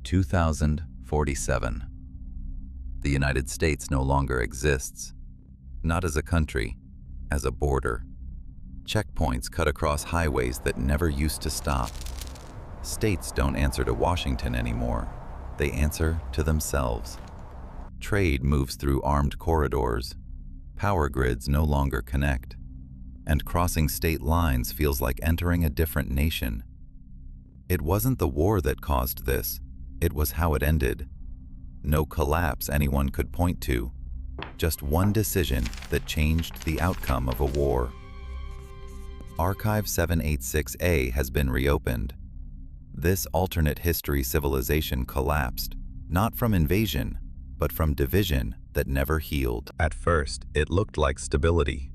2047. The United States no longer exists, not as a country, as a border. Checkpoints cut across highways that never used to stop. States don't answer to Washington anymore. They answer to themselves. Trade moves through armed corridors. Power grids no longer connect. And crossing state lines feels like entering a different nation. It wasn't the war that caused this. It was how it ended. No collapse anyone could point to. Just one decision that changed the outcome of a war. Archive 786A has been reopened. This alternate history civilization collapsed, not from invasion, but from division that never healed. At first, it looked like stability.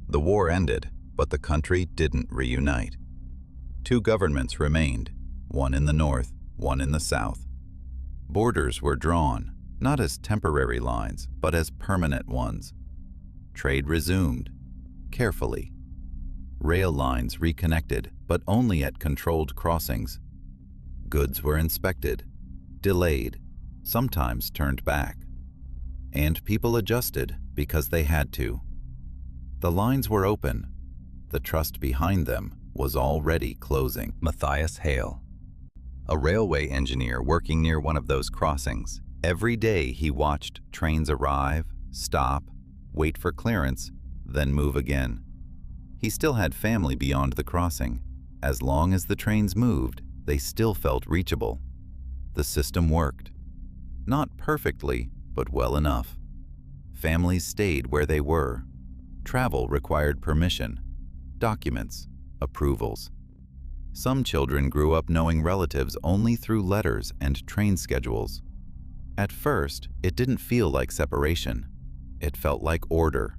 The war ended, but the country didn't reunite. Two governments remained, one in the north, one in the south. Borders were drawn, not as temporary lines, but as permanent ones. Trade resumed, carefully. Rail lines reconnected, but only at controlled crossings. Goods were inspected, delayed, sometimes turned back. And people adjusted because they had to. The lines were open. The trust behind them was already closing. Matthias Hale, a railway engineer working near one of those crossings. Every day he watched trains arrive, stop, wait for clearance, then move again. He still had family beyond the crossing. As long as the trains moved, they still felt reachable. The system worked. Not perfectly, but well enough. Families stayed where they were. Travel required permission, documents, approvals. Some children grew up knowing relatives only through letters and train schedules. At first, it didn't feel like separation. It felt like order.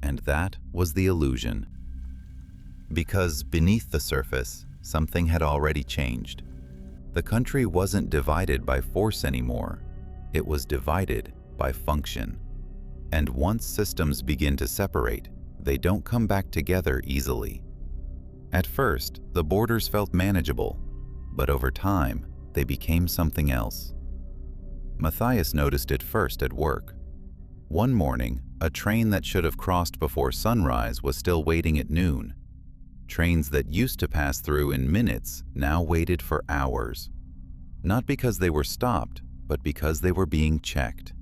And that was the illusion. Because beneath the surface, something had already changed. The country wasn't divided by force anymore. It was divided by function. And once systems begin to separate, they don't come back together easily. At first, the borders felt manageable, but over time, they became something else. Matthias noticed it first at work. One morning, a train that should have crossed before sunrise was still waiting at noon. Trains that used to pass through in minutes now waited for hours. Not because they were stopped, but because they were being checked.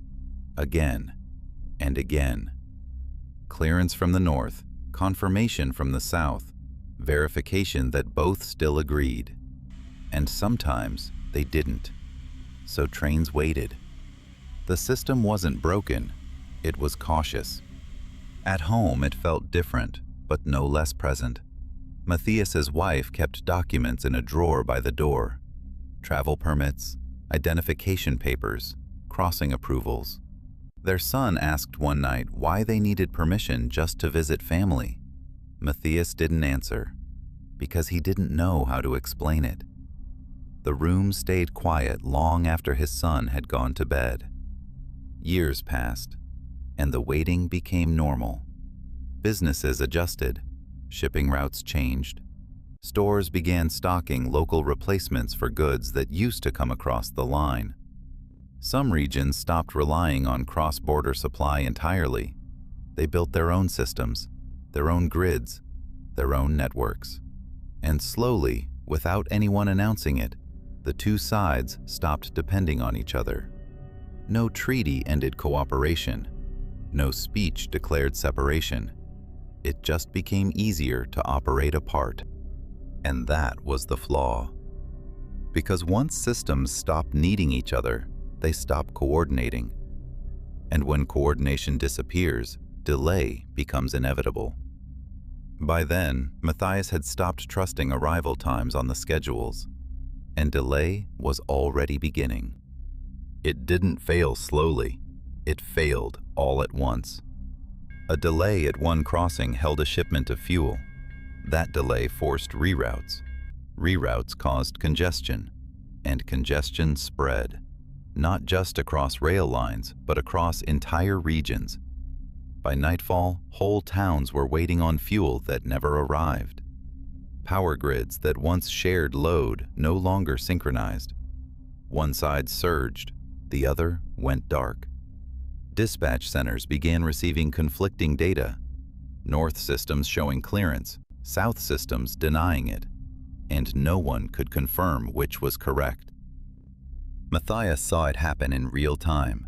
Again and again. Clearance from the north, confirmation from the south, verification that both still agreed. And sometimes they didn't. So trains waited. The system wasn't broken, it was cautious. At home it felt different, but no less present. Matthias's wife kept documents in a drawer by the door. Travel permits, identification papers, crossing approvals. Their son asked one night why they needed permission just to visit family. Matthias didn't answer, because he didn't know how to explain it. The room stayed quiet long after his son had gone to bed. Years passed, and the waiting became normal. Businesses adjusted, shipping routes changed. Stores began stocking local replacements for goods that used to come across the line. Some regions stopped relying on cross-border supply entirely. They built their own systems, their own grids, their own networks. And slowly, without anyone announcing it, the two sides stopped depending on each other. No treaty ended cooperation. No speech declared separation. It just became easier to operate apart. And that was the flaw. Because once systems stop needing each other, they stop coordinating. And when coordination disappears, delay becomes inevitable. By then, Matthias had stopped trusting arrival times on the schedules, and delay was already beginning. It didn't fail slowly, it failed all at once. A delay at one crossing held a shipment of fuel. That delay forced reroutes. Reroutes caused congestion, and congestion spread, not just across rail lines, but across entire regions. By nightfall, whole towns were waiting on fuel that never arrived. Power grids that once shared load no longer synchronized. One side surged, the other went dark. Dispatch centers began receiving conflicting data. North systems showing clearance, South systems denying it, and no one could confirm which was correct. Matthias saw it happen in real time.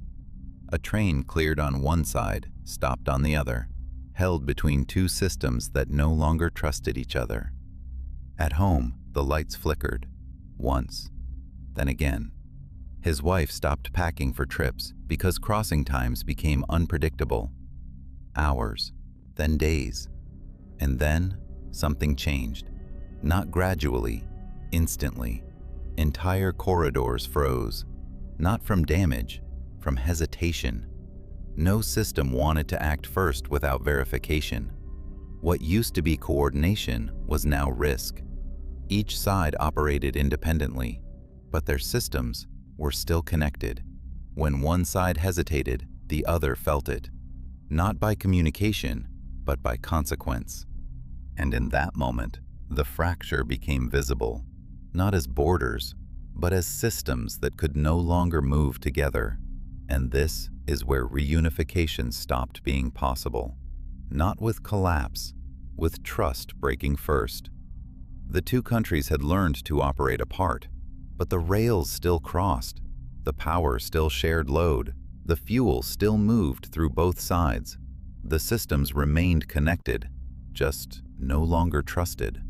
A train cleared on one side, stopped on the other, held between two systems that no longer trusted each other. At home, the lights flickered, once, then again. His wife stopped packing for trips because crossing times became unpredictable. Hours, then days, and then something changed. Not gradually, instantly. Entire corridors froze, not from damage, from hesitation. No system wanted to act first without verification. What used to be coordination was now risk. Each side operated independently, but their systems were still connected. When one side hesitated, the other felt it, not by communication, but by consequence. And in that moment, the fracture became visible, not as borders, but as systems that could no longer move together. And this is where reunification stopped being possible. Not with collapse, with trust breaking first. The two countries had learned to operate apart, but the rails still crossed, the power still shared load, the fuel still moved through both sides. The systems remained connected, just no longer trusted.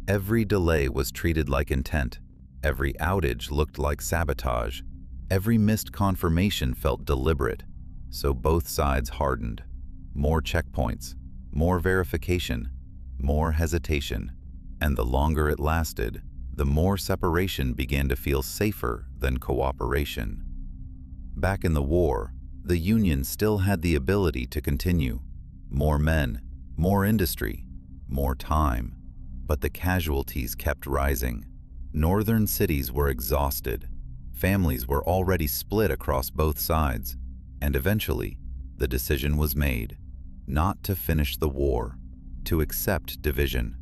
Every delay was treated like intent, every outage looked like sabotage, every missed confirmation felt deliberate, so both sides hardened. More checkpoints, more verification, more hesitation, and the longer it lasted, the more separation began to feel safer than cooperation. Back in the war, the Union still had the ability to continue. More men, more industry, more time. But the casualties kept rising. Northern cities were exhausted. Families were already split across both sides. And eventually, the decision was made, not to finish the war, to accept division.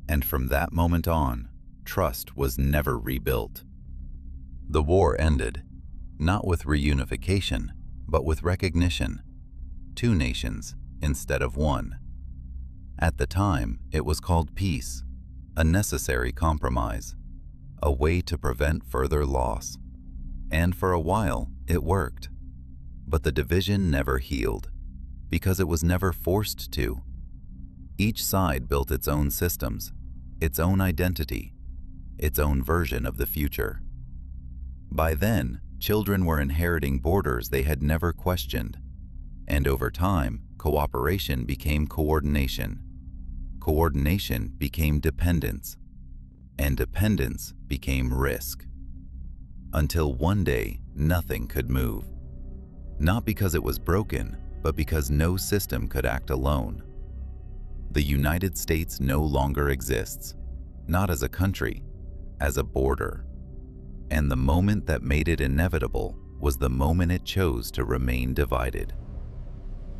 And from that moment on, trust was never rebuilt. The war ended, not with reunification, but with recognition. Two nations instead of one. At the time, it was called peace, a necessary compromise, a way to prevent further loss. And for a while, it worked. But the division never healed, because it was never forced to. Each side built its own systems, its own identity, its own version of the future. By then, children were inheriting borders they had never questioned. And over time, cooperation became coordination. Coordination became dependence. And dependence became risk. Until one day, nothing could move. Not because it was broken, but because no system could act alone. The United States no longer exists, not as a country, as a border. And the moment that made it inevitable was the moment it chose to remain divided.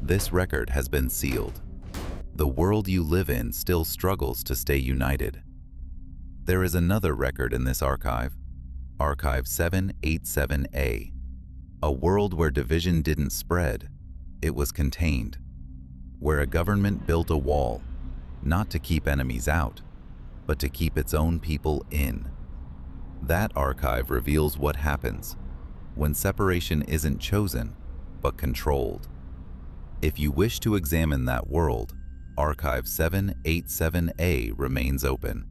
This record has been sealed. The world you live in still struggles to stay united. There is another record in this archive, Archive 787A, a world where division didn't spread, it was contained, where a government built a wall, not to keep enemies out, but to keep its own people in. That archive reveals what happens when separation isn't chosen, but controlled. If you wish to examine that world, Archive 787A remains open.